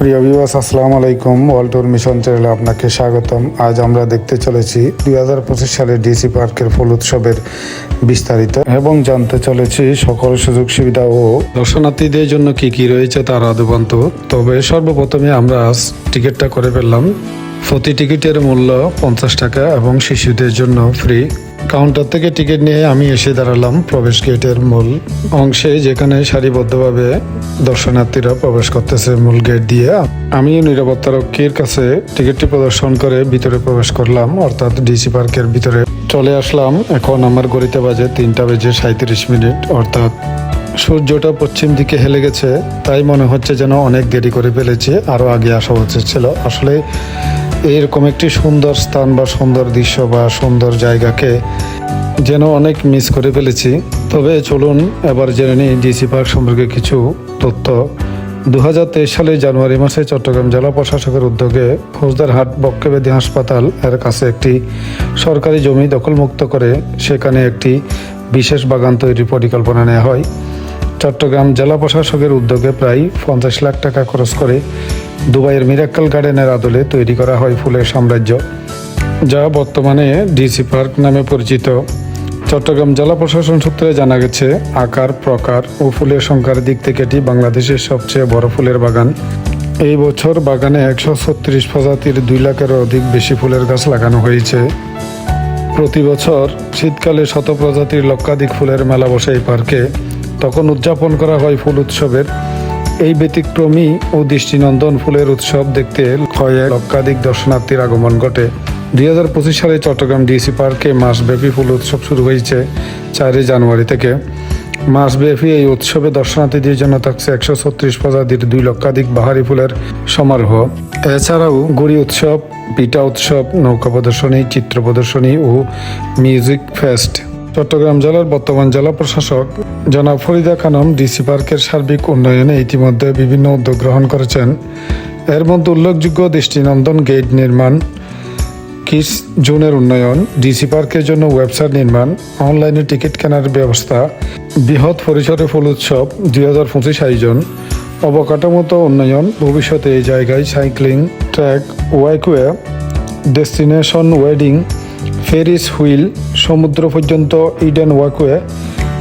প্রিয় ভিউয়ার্স, আসসালামু আলাইকুম। ওয়ার্ল্ড ট্যুর মিশন চ্যানেলে আপনাকে স্বাগতম। আজ আমরা দেখতে চলেছি 2025 সালে ডিসি পার্কের ফুল উৎসবের বিস্তারিত এবং জানতে চলেছি সকল সুযোগ সুবিধা ও দর্শনার্থীদের জন্য কি কি রয়েছে তার আদ্যোপান্ত। তবে সর্বপ্রথমে আমরা টিকিটটা করে ফেললাম। প্রতি টিকিটের মূল্য 50 টাকা এবং শিশুদের জন্য ফ্রি। কাউন্টার থেকে টিকিট নিয়ে আমি এসে দাঁড়ালাম প্রবেশ গেটের মূল অংশে, যেখানে সারিবদ্ধভাবে দর্শনার্থীরা প্রবেশ করতেছে মূল গেট দিয়ে। আমি নিরাপত্তারক্ষীর কাছে টিকিটটি প্রদর্শন করে ভিতরে প্রবেশ করলাম, অর্থাৎ ডিসি পার্কের ভিতরে চলে আসলাম। এখন আমার ঘড়িতে বাজে 3:37, অর্থাৎ সূর্যটা পশ্চিম দিকে হেলে গেছে, তাই মনে হচ্ছে যেন অনেক দেরি করে ফেলেছে, আরও আগে আসা উচিত ছিল। আসলে এরকম একটি সুন্দর স্থান বা সুন্দর দৃশ্য বা সুন্দর জায়গাকে যেন অনেক মিস করে ফেলেছি। তবে চলুন এবার জেনে নিই ডিসি পার্ক সম্পর্কে কিছু তথ্য। 2023 সালের জানুয়ারি মাসে চট্টগ্রাম জেলা প্রশাসকের উদ্যোগে ফৌজদারহাট বক্ষব্যাধি হাসপাতাল এর কাছে একটি সরকারি জমি দখলমুক্ত করে সেখানে একটি বিশেষ বাগান তৈরির পরিকল্পনা নেওয়া হয়। চট্টগ্রাম জেলা প্রশাসকের উদ্যোগে প্রায় 50 লাখ টাকা খরচ করে দুবাইয়ের মিরাক্কেল গার্ডেনের আদলে তৈরি করা হয় ফুলের সাম্রাজ্য, যা বর্তমানে ডিসি পার্ক নামে পরিচিত। চট্টগ্রাম জেলা প্রশাসন সূত্রে জানা গেছে, আকার, প্রকার ও ফুলের সংখ্যার দিক থেকে এটি বাংলাদেশের সবচেয়ে বড় ফুলের বাগান। এই বছর বাগানে 136 প্রজাতির 2 লাখেরও অধিক বেশি ফুলের গাছ লাগানো হয়েছে। প্রতি বছর শীতকালে শত প্রজাতির লক্ষাধিক ফুলের মেলা বসে এই পার্কে। তখন উদযাপন করা হয় ফুল উৎসবের। এই ব্যতিক্রমী ও দৃষ্টিনন্দন ফুলের উৎসব দেখতে কয়েক লক্ষাধিক দর্শনার্থীর আগমন ঘটে। 2025 সালে চট্টগ্রাম ডিসি পার্কে মাসব্যাপী ফুল উৎসব শুরু হয়েছে 4 জানুয়ারি থেকে। মাসব্যাপী এই উৎসবে দর্শনার্থীদের জন্য থাকছে 136 প্রজাতির 2 লক্ষাধিক বাহারি ফুলের সমারোহ। এছাড়াও গুড়ি উৎসব, পিঠা উৎসব, নৌকা প্রদর্শনী, চিত্র প্রদর্শনী ও মিউজিক ফেস্ট। চট্টগ্রাম জেলার বর্তমান জেলা প্রশাসক জনাব ফরিদা খানম ডিসি পার্কের সার্বিক উন্নয়নে ইতিমধ্যে বিভিন্ন উদ্যোগ গ্রহণ করেছেন। এর মধ্যে উল্লেখযোগ্য দৃষ্টিনন্দন গেট নির্মাণ, কিডস জোনের উন্নয়ন, ডিসি পার্কের জন্য ওয়েবসাইট নির্মাণ, অনলাইনে টিকিট কেনার ব্যবস্থা, বৃহৎ পরিসরে ফুল উৎসব 2025 আয়োজন, অবকাঠামোগত উন্নয়ন। ভবিষ্যতে এই জায়গায় cycling track, walkway, destination wedding, Ferris wheel, সমুদ্র পর্যন্ত Eden walkway,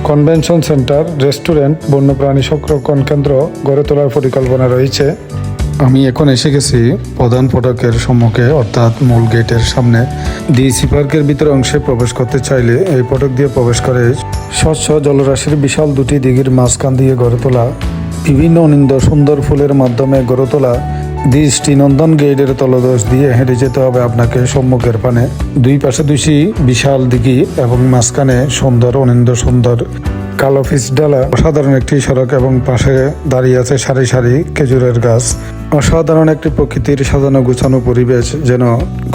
convention centre, restaurant, বন্যপ্রাণী সংরক্ষণ কেন্দ্র গড়ে তোলার পরিকল্পনা রয়েছে। আমি এখন এসে গেছি প্রধান ফটকের সম্মুখে, অর্থাৎ মূল গেটের সামনে। ডিসি পার্কের ভিতরে অংশে প্রবেশ করতে চাইলে এই ফটক দিয়ে প্রবেশ করে স্বচ্ছ জলরাশির বিশাল 2টি দিঘির মাঝখান দিয়ে গড়ে তোলা বিভিন্ন অনিন্দ সুন্দর ফুলের মাধ্যমে গড়ে তোলা দৃষ্টিনন্দন গেটের তলদেশ দিয়ে হেঁটে যেতে হবে আপনাকে সম্মুখের পানে। 2 পাশে 2টি বিশাল দিঘি এবং মাঝখানে সুন্দর অনিন্দ সুন্দর কালো পিচ ডালা অসাধারণ একটি সড়ক এবং পাশে দাঁড়িয়ে আছে সারি সারি খেজুরের গাছ। অসাধারণ একটি প্রকৃতির সাজানো গুছানো পরিবেশ, যেন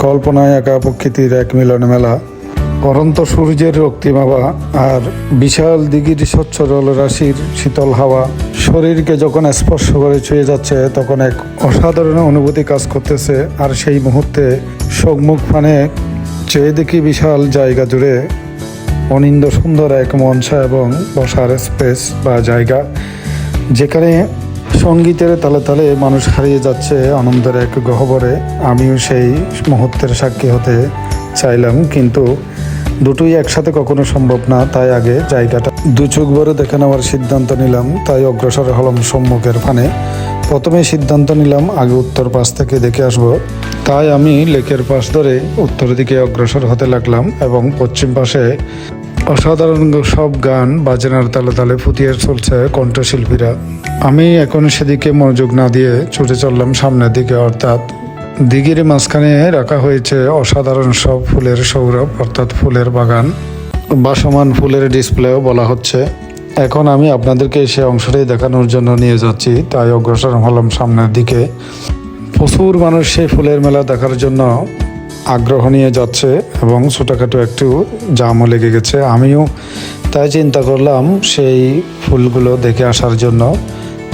কল্পনায় একা প্রকৃতির এক মিলন মেলা। অনন্ত সূর্যের রক্তিমাভা আর বিশাল দিঘির স্বচ্ছ জলরাশির শীতল হাওয়া শরীরকে যখন স্পর্শ করে ছুঁয়ে যাচ্ছে, তখন এক অসাধারণ অনুভূতি কাজ করতেছে। আর সেই মুহূর্তে সম্মুখ পানে চেয়ে দেখি বিশাল জায়গা জুড়ে অনিন্দ সুন্দর এক মঞ্চ এবং বসার স্পেস বা জায়গা, যেখানে সঙ্গীতের তালে তালে মানুষ হারিয়ে যাচ্ছে আনন্দের এক গহ্বরে। আমিও সেই মুহূর্তের সাক্ষী হতে চাইলাম, কিন্তু দুটোই একসাথে কখনো সম্ভব না। তাই আগে জায়গাটা 2 চোখ ভরে দেখে নেওয়ার সিদ্ধান্ত নিলাম। তাই অগ্রসর হলাম সম্মুখের পানে। প্রথমে সিদ্ধান্ত নিলাম আগে উত্তর পাশ থেকে দেখে আসব। তাই আমি লেকের পাশ ধরে উত্তর দিকে অগ্রসর হতে লাগলাম এবং পশ্চিম পাশে অসাধারণ সব গান বাজনার তালে তালে ফুটিয়ে চলছে কণ্ঠশিল্পীরা। আমি এখন সেদিকে মনোযোগ না দিয়ে ছুটে চললাম সামনের দিকে, অর্থাৎ দিঘির মাঝখানে রাখা হয়েছে অসাধারণ সব ফুলের সৌরভ, অর্থাৎ ফুলের বাগান, ভাসমান ফুলের ডিসপ্লেও বলা হচ্ছে। এখন আমি আপনাদেরকে সে অংশটাই দেখানোর জন্য নিয়ে যাচ্ছি। তাই অগ্রসর হলাম সামনের দিকে। প্রচুর মানুষ সেই ফুলের মেলা দেখার জন্য আগ্রহ নিয়ে যাচ্ছে এবং ছোটোখাটো একটু জামও লেগে গেছে। আমিও তাই চিন্তা করলাম সেই ফুলগুলো দেখে আসার জন্য।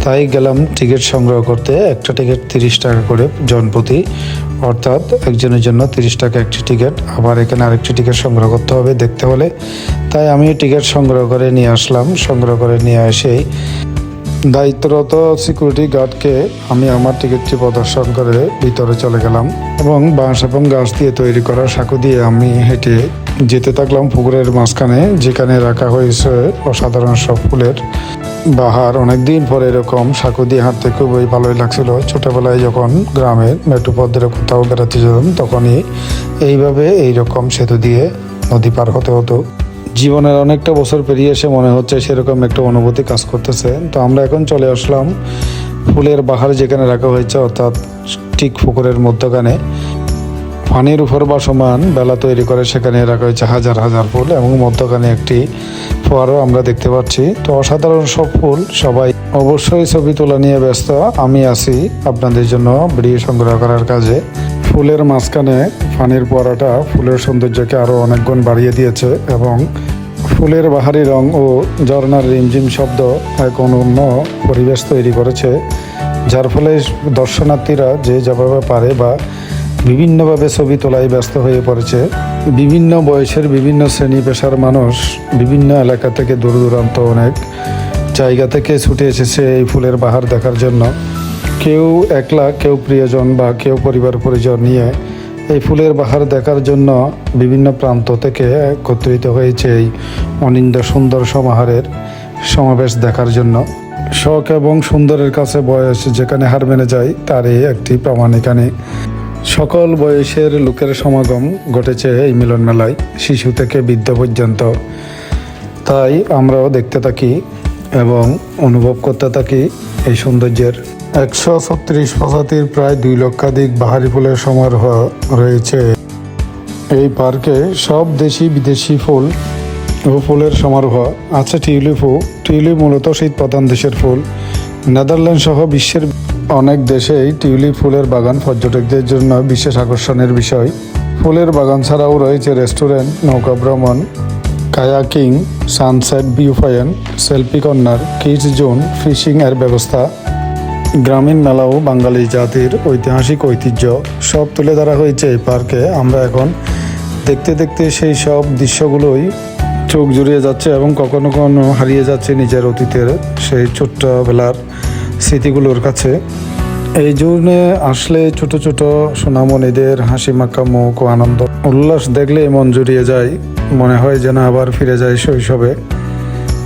তাই গেলাম টিকিট সংগ্রহ করতে। একটা টিকিট 30 টাকা করে জনপ্রতি, অর্থাৎ একজনের জন্য 30 টাকা একটি টিকিট। আবার এখানে আরেকটি টিকিট সংগ্রহ করতে হবে দেখতে হলে। তাই আমি টিকিট সংগ্রহ করে নিয়ে আসলাম। সংগ্রহ করে নিয়ে এসেই দায়িত্বরত সিকিউরিটি গার্ডকে আমি আমার টিকিটটি প্রদর্শন করে ভিতরে চলে গেলাম এবং বাঁশ এবং গাছ দিয়ে তৈরি করা সাঁকো দিয়ে আমি হেঁটে যেতে থাকলাম পুকুরের মাঝখানে, যেখানে রাখা হয়েছে অসাধারণ সব ফুলের বাহার। অনেকদিন পরে এরকম সাঁকো দিয়ে হাঁটতে খুবই ভালোই লাগছিল। ছোটবেলায় যখন গ্রামের মেট্রোপথের কোথাও বেড়াতে যেতাম তখনই এইভাবে এইরকম সেতু দিয়ে নদী পার হতে হতো। জীবনের অনেকটা বছর পেরিয়ে এসে মনে হচ্ছে সেরকম একটা অনুভূতি কাজ করতেছে। তো আমরা এখন চলে আসলাম ফুলের বাহার যেখানে রাখা হয়েছে, অর্থাৎ ঠিক পুকুরের মধ্যখানে পানির উপর ভাসমান বেলা তৈরি করে সেখানে রাখা হয়েছে হাজার হাজার ফুল এবং মধ্যখানে একটি ফোয়ারও আমরা দেখতে পাচ্ছি। তো অসাধারণ সব ফুল, সবাই অবশ্যই ছবি তোলা নিয়ে ব্যস্ত। আমি আছি আপনাদের জন্য ভিডিও সংগ্রহ করার কাজে। ফুলের মাঝখানে পানির ফোয়ারাটা ফুলের সৌন্দর্যকে আরও অনেক গুণ বাড়িয়ে দিয়েছে এবং ফুলের বাহারি রং ও ঝর্ণার রিমঝিম শব্দ এক অনন্য পরিবেশ তৈরি করেছে, যার ফলে দর্শনার্থীরা যে যেভাবে পারে বা বিভিন্নভাবে ছবি তোলায় ব্যস্ত হয়ে পড়েছে। বিভিন্ন বয়সের বিভিন্ন শ্রেণী পেশার মানুষ বিভিন্ন এলাকা থেকে দূর দূরান্ত অনেক জায়গা থেকে ছুটে এসেছে এই ফুলের বাহার দেখার জন্য। কেউ একলা, কেউ প্রিয়জন বা কেউ পরিবার পরিজন নিয়ে এই ফুলের বাহার দেখার জন্য বিভিন্ন প্রান্ত থেকে একত্রিত হয়েছে এই অনিন্দ্য সুন্দর সমাহারের সমাবেশ দেখার জন্য। শখ এবং সুন্দরের কাছে বয়স যেখানে হার মেনে যায় তারই একটি প্রমাণ এখানে। সকল বয়সের লোকের সমাগম ঘটেছে এই মিলন মেলায়, শিশু থেকে বৃদ্ধ পর্যন্ত। তাই আমরাও দেখতে থাকি এবং অনুভব করতে থাকি এই সৌন্দর্যের। 136 প্রজাতির প্রায় 2 লক্ষাধিক বাহারি ফুলের সমারোহ রয়েছে এই পার্কে। সব দেশি বিদেশি ফুল ও ফুলের সমারোহ আছে। টিউলিপ মূলত শীত প্রধান দেশের ফুল। নেদারল্যান্ড সহ বিশ্বের অনেক দেশেই টিউলিপ ফুলের বাগান পর্যটকদের জন্য বিশেষ আকর্ষণের বিষয়। ফুলের বাগান ছাড়াও রয়েছে রেস্টুরেন্ট, নৌকা ভ্রমণ, kayaking, sunset view point, selfie corner, kids zone, fishing এর ব্যবস্থা। গ্রামীণ মেলাও বাঙালি জাতির ঐতিহাসিক ঐতিহ্য সব তুলে ধরা হয়েছে এই পার্কে। আমরা এখন দেখতে দেখতে সেই সব দৃশ্যগুলোই চোখ জুড়িয়ে যাচ্ছে এবং কখনো কখনো হারিয়ে যাচ্ছে নিজের অতীতের সেই ছোট্টবেলার স্মৃতিগুলোর কাছে। এই জন্যে আসলে ছোট ছোট সোনামণিদের হাসি মাখা মুখ ও আনন্দ উল্লাস দেখলে মন জুড়িয়ে যায়, মনে হয় যেন আবার ফিরে যায় শৈশবে।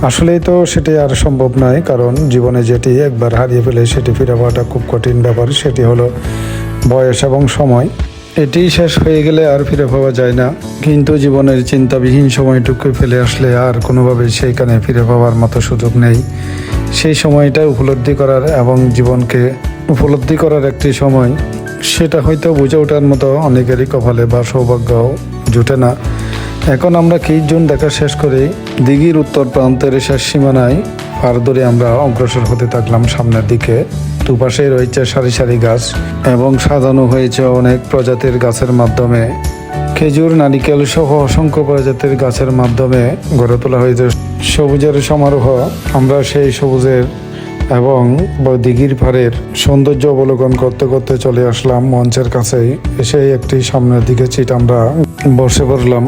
আসলেই তো সেটি আর সম্ভব নয়, কারণ জীবনে যেটি একবার হারিয়ে ফেলে সেটি ফিরে পাওয়াটা খুব কঠিন ব্যাপার। সেটি হলো বয়স এবং সময়। এটি শেষ হয়ে গেলে আর ফিরে পাওয়া যায় না, কিন্তু জীবনের চিন্তাবিহীন সময়টুকু ফেলে আসলে আর কোনোভাবে সেইখানে ফিরে পাওয়ার মতো সুযোগ নেই। সেই সময়টা উপলব্ধি করার এবং জীবনকে উপলব্ধি করার একটি সময়, সেটা হয়তো বুঝে ওঠার মতো অনেকেরই কপালে বা সৌভাগ্য জুটে না। এখন আমরা কিডস জোন দেখা শেষ করে দিঘির উত্তর প্রান্তের শেষ সীমানায় পার ধরে আমরা অগ্রসর হতে থাকলাম সামনের দিকে। দুপাশে রয়েছে সারি সারি গাছ এবং সাজানো হয়েছে অনেক প্রজাতির গাছের মাধ্যমে। খেজুর, নারিকেল সহ অসংখ্য প্রজাতির গাছের মাধ্যমে গড়ে তোলা হয়েছে সবুজের সমারোহ। আমরা সেই সবুজের এবং দিঘির পাড়ের সৌন্দর্য অবলোকন করতে করতে চলে আসলাম মঞ্চের কাছেই। এসে একটি সামনের দিকে সিট আমরা বসে পড়লাম।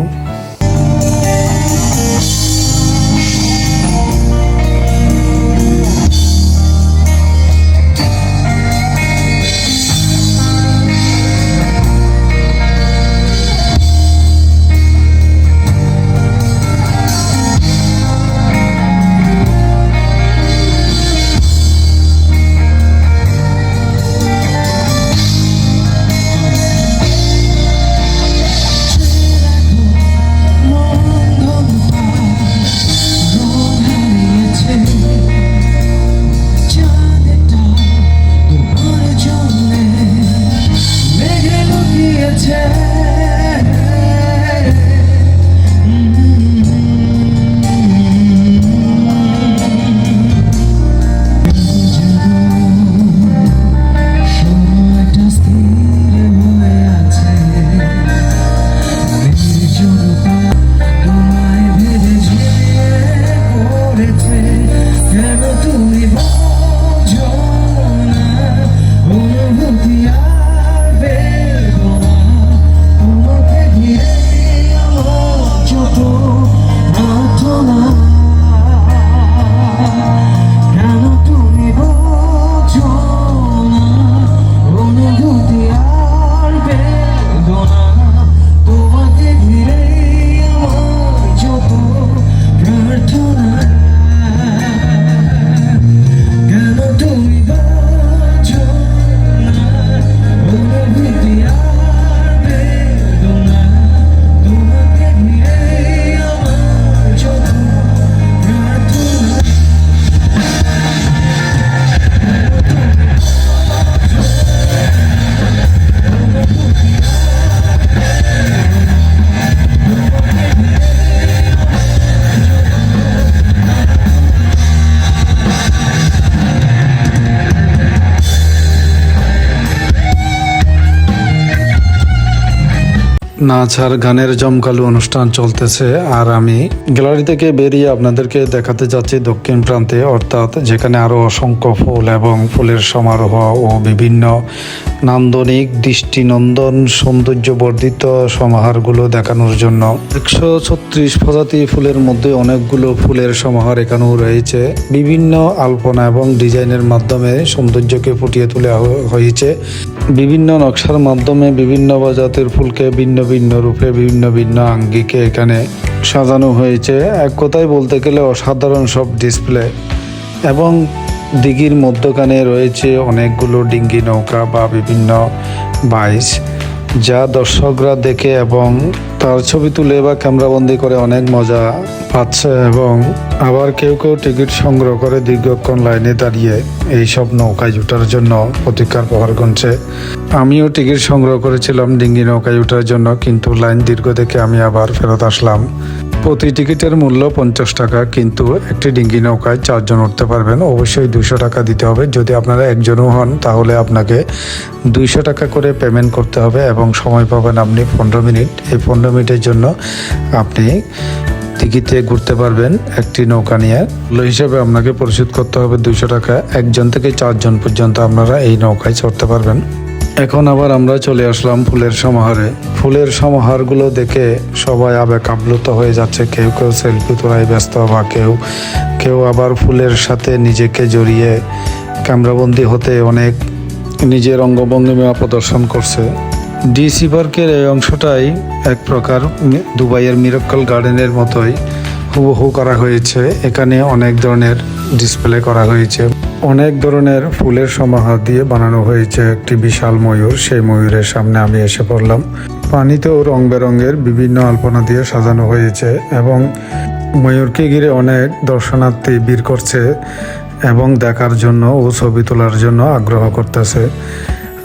নাচ আর গানের জমকালো অনুষ্ঠান চলতেছে, আর আমি গ্যালারি থেকে বেরিয়ে আপনাদেরকে দেখাতে যাচ্ছি দক্ষিণ প্রান্তে, অর্থাৎ যেখানে আরো অসংখ্য ফুল এবং ফুলের সমারোহ ও বিভিন্ন নান্দনিক দৃষ্টিনন্দন সৌন্দর্য বর্ধিত সমাহারগুলো দেখানোর জন্য 136 প্রজাতি ফুলের মধ্যে অনেকগুলো ফুলের সমাহার এখানেও রয়েছে। বিভিন্ন আলপনা এবং ডিজাইনের মাধ্যমে সৌন্দর্যকে ফুটিয়ে তোলা হয়েছে। বিভিন্ন নকশার মাধ্যমে বিভিন্ন প্রজাতির ফুলকে ভিন্ন ভিন্ন রূপে বিভিন্ন ভিন্ন আঙ্গিকে এখানে সাজানো হয়েছে। এক কথায় বলতে গেলে অসাধারণ সব ডিসপ্লে। এবং দিঘির মধ্যখানে রয়েছে অনেকগুলো ডিঙ্গি নৌকা বা বিভিন্ন বাইচ, যা দর্শকরা দেখে এবং তার ছবি তুলে বা ক্যামেরাবন্দি করে অনেক মজা পাচ্ছে। এবং আবার কেউ কেউ টিকিট সংগ্রহ করে দীর্ঘক্ষণ লাইনে দাঁড়িয়ে এইসব নৌকায় ওঠার জন্য প্রতীক্ষার প্রহর গুনছে। আমিও টিকিট সংগ্রহ করেছিলাম ডিঙ্গি নৌকায় ওঠার জন্য, কিন্তু লাইন দীর্ঘ দেখে আমি আবার ফেরত আসলাম। প্রতি টিকিটের মূল্য 50 টাকা, কিন্তু একটি ডিঙ্গি নৌকায় 4 জন উঠতে পারবেন। অবশ্যই 200 টাকা দিতে হবে। যদি আপনারা একজনও হন তাহলে আপনাকে 200 টাকা করে পেমেন্ট করতে হবে এবং সময় পাবেন আপনি 15 মিনিট। এই 15 মিনিটের জন্য আপনি টিকিটে ঘুরতে পারবেন একটি নৌকা নিয়ে। মূল্য হিসেবে আপনাকে পরিশোধ করতে হবে 200 টাকা। 1 জন থেকে 4 জন পর্যন্ত আপনারা এই নৌকায় চড়তে পারবেন। এখন আবার আমরা চলে আসলাম ফুলের সমাহারে। ফুলের সমাহারগুলো দেখে সবাই আবেগ আপ্লুত হয়ে যাচ্ছে। কেউ কেউ সেলফি তোলায় ব্যস্ত, বা কেউ আবার ফুলের সাথে নিজেকে জড়িয়ে ক্যামেরাবন্দি হতে অনেক নিজের অঙ্গভঙ্গিমা প্রদর্শন করছে। ডিসি পার্কের এই অংশটাই এক প্রকার দুবাইয়ের মিরাক্কেল গার্ডেনের মতোই হুবহু করা হয়েছে। এখানে অনেক ধরনের ডিসপ্লে করা হয়েছে। অনেক ধরনের ফুলের সমাহার দিয়ে বানানো হয়েছে একটি বিশাল ময়ূর। সেই ময়ূরের সামনে আমি এসে পড়লাম। পানিতেও রং বেরঙের বিভিন্ন আলপনা দিয়ে সাজানো হয়েছে এবং ময়ূরকে ঘিরে অনেক দর্শনার্থী ভিড় করছে এবং দেখার জন্য ও ছবি তোলার জন্য আগ্রহ করতেছে।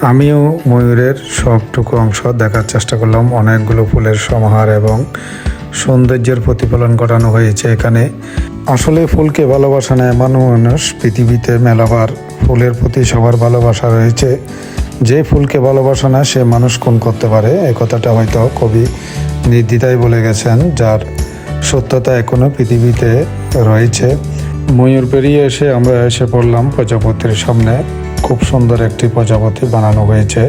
আমিও ময়ূরের সবটুকু অংশ দেখার চেষ্টা করলাম। অনেকগুলো ফুলের সমাহার এবং সৌন্দর্যের প্রতিফলন ঘটানো হয়েছে এখানে। আসলে ফুলকে ভালোবাসা নেয় মানুষ পৃথিবীতে মেলাবার। ফুলের প্রতি সবার ভালোবাসা রয়েছে। যে ফুলকে ভালোবাসা না সে মানুষ কোন করতে পারে, এই কথাটা হয়তো কবি নির্দ্বিধায় বলে গেছেন, যার সত্যতা এখনো পৃথিবীতে রয়েছে। ময়ূর পেরিয়ে এসে আমরা এসে পড়লাম প্রজাপতির সামনে। খুব সুন্দর একটি প্রজাপতি বানানো হয়েছে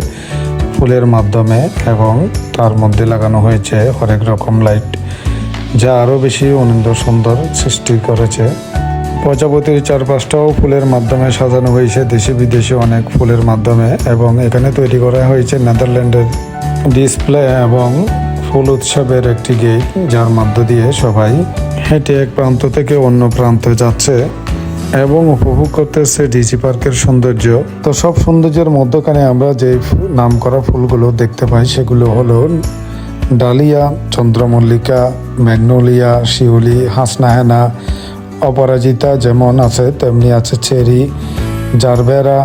ফুলের মাধ্যমে এবং তার মধ্যে লাগানো হয়েছে হরেক রকম লাইট, যা আরও বেশি আনন্দ সুন্দর সৃষ্টি করেছে। প্রজাপতির চারপাশটাও ফুলের মাধ্যমে সাজানো হয়েছে, দেশি বিদেশি অনেক ফুলের মাধ্যমে। এবং এখানে তৈরি করা হয়েছে নেদারল্যান্ডের ডিসপ্লে এবং ফুল উৎসবের একটি গেট, যার মধ্য দিয়ে সবাই হেঁটে এক প্রান্ত থেকে অন্য প্রান্তে যাচ্ছে এবং উপভোগ করতেছে ডিসি পার্কের সৌন্দর্য। তো সব সৌন্দর্যের মধ্যখানে আমরা যে নাম করা ফুলগুলো দেখতে পাই সেগুলো হলো ডালিয়া, চন্দ্রমল্লিকা, ম্যাগনোলিয়া, শিউলি, হাসনাহেনা, অপরাজিতা যেমন আছে তেমনি আছে চেরি, জারবেরা,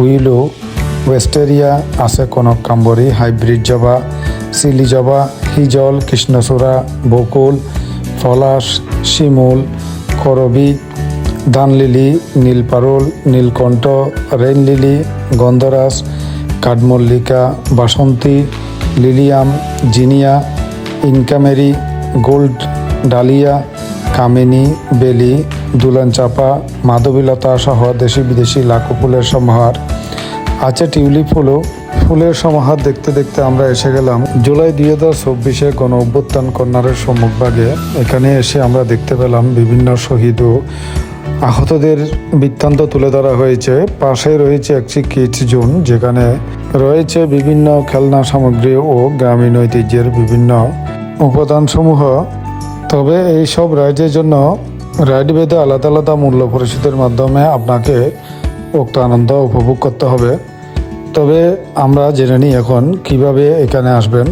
উইলো, ওয়েস্টেরিয়া, আছে কনককাম্বরী, হাইব্রিড জবা, সিলি জবা, হিজল, কৃষ্ণচূড়া, বকুল, পলাশ, শিমুল, করবী, ধানলিলি, নীলপারুল, নীলকণ্ঠ, রেইন লিলি, গন্ধরাজ, কাঠমল্লিকা, বাসন্তী, লিলিয়াম, জিনিয়া, ইনকামেরি, গোল্ড ডালিয়া, কামিনী, বেলি, দুলান চাপা, মাধবীলতা সহ দেশি বিদেশি লাখো ফুলের সমাহার আছে। টিউলিপ ফুলও। ফুলের সমাহার দেখতে দেখতে আমরা এসে গেলাম জুলাই 2024 গণ অভ্যুত্থান কর্নারের সম্মুখভাগে। এখানে এসে আমরা দেখতে পেলাম বিভিন্ন শহীদ ও আহতদের বৃত্তান্ত তুলে ধরা হয়েছে। পাশে রয়েছে একটি কিডস জোন, যেখানে রয়েছে বিভিন্ন খেলনা সামগ্রী ও গ্রামীণ ঐতিহ্যের বিভিন্ন উপাদানসমূহ। তবে এই সব রাইডের জন্য রাইড ভেদে আলাদা আলাদা মূল্য পরিশোধের মাধ্যমে আপনাকে উক্ত আনন্দ উপভোগ করতে হবে। তবে আমরা জেনে নিই এখন কিভাবে এখানে আসবেন।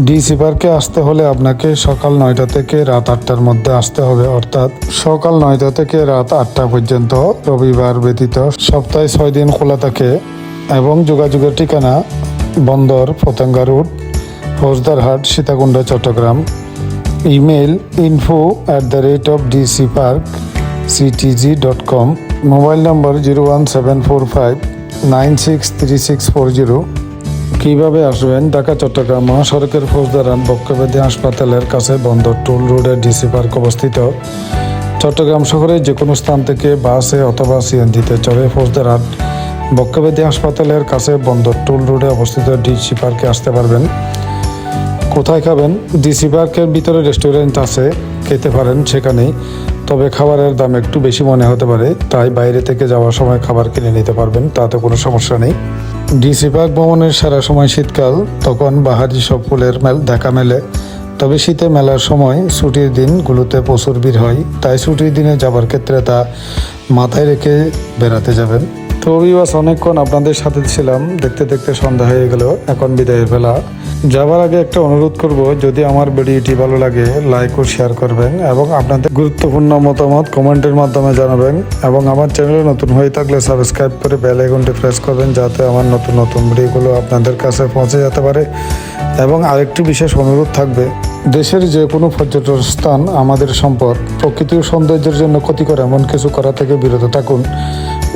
ডিসি পার্কে আসতে হলে আপনাকে সকাল 9টা থেকে রাত 8টার মধ্যে আসতে হবে, অর্থাৎ সকাল 9টা থেকে রাত 8টা পর্যন্ত, রবিবার ব্যতীত সপ্তাহে 6 দিন খোলা থাকে। এবং যোগাযোগের ঠিকানা বন্দর, Patenga road, Fauzdarhat, Sitakunda, Chittagong. Email info@dcparkctg.com। Mobile number 01745 963640। কিভাবে আসবেন? ঢাকা চট্টগ্রাম মহাসড়কের ফৌজদারহাট বক্ষব্যাধি হাসপাতালের কাছে বন্দর টোল রোডে ডিসি পার্ক অবস্থিত। চট্টগ্রাম শহরের যে কোনো স্থান থেকে বাসে অথবা সিএনজিতে চড়ে ফৌজদারহাট বক্ষব্যাধি হাসপাতালের কাছে বন্দর টোল রোডে অবস্থিত ডিসি পার্কে আসতে পারবেন। কোথায় খাবেন? ডিসি পার্কের ভিতরে রেস্টুরেন্ট আছে, খেতে পারেন সেখানেই। তবে খাবারের দাম একটু বেশি মনে হতে পারে, তাই বাইরে থেকে যাওয়ার সময় খাবার কিনে নিতে পারবেন, তাতে কোনো সমস্যা নেই। ডিসি পার্ক ভ্রমণের সেরা সময় শীতকাল, তখন বাহারি সব ফুলের দেখা মেলে। তবে শীতে মেলার সময় ছুটির দিনগুলোতে প্রচুর ভিড় হয়, তাই ছুটির দিনে যাবার ক্ষেত্রে তা মাথায় রেখে বেড়াতে যাবেন। তো বিবাস অনেকক্ষণ আপনাদের সাথে ছিলাম, দেখতে দেখতে সন্ধ্যা হয়ে গেল, এখন বিদায়ের বেলা। যাবার আগে একটা অনুরোধ করব, যদি আমার ভিডিওটি ভালো লাগে লাইক ও শেয়ার করবেন এবং আপনাদের গুরুত্বপূর্ণ মতামত কমেন্টের মাধ্যমে জানাবেন এবং আমার চ্যানেলে নতুন হয়ে থাকলে সাবস্ক্রাইব করে বেল আইকনটি প্রেস করবেন, যাতে আমার নতুন নতুন ভিডিওগুলো আপনাদের কাছে পৌঁছে যেতে পারে। এবং আরেকটি বিশেষ অনুরোধ থাকবে, দেশের যে কোনো পর্যটন স্থান আমাদের সম্পদ, প্রকৃতির সৌন্দর্যের জন্য ক্ষতিকর এমন কিছু করা থেকে বিরত থাকুন,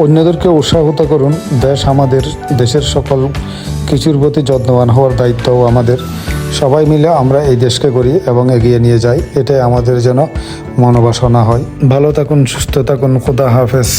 অন্যদেরকে উৎসাহিত করুন। দেশ আমাদের, দেশের সকল কিছুর প্রতি যত্নবান হওয়ার দায়িত্বও আমাদের। সবাই মিলে আমরা এই দেশকে গড়ি এবং এগিয়ে নিয়ে যাই, এটাই আমাদের যেন মনোবাসনা হয়। ভালো থাকুন, সুস্থ থাকুন, খোদা হাফেজ।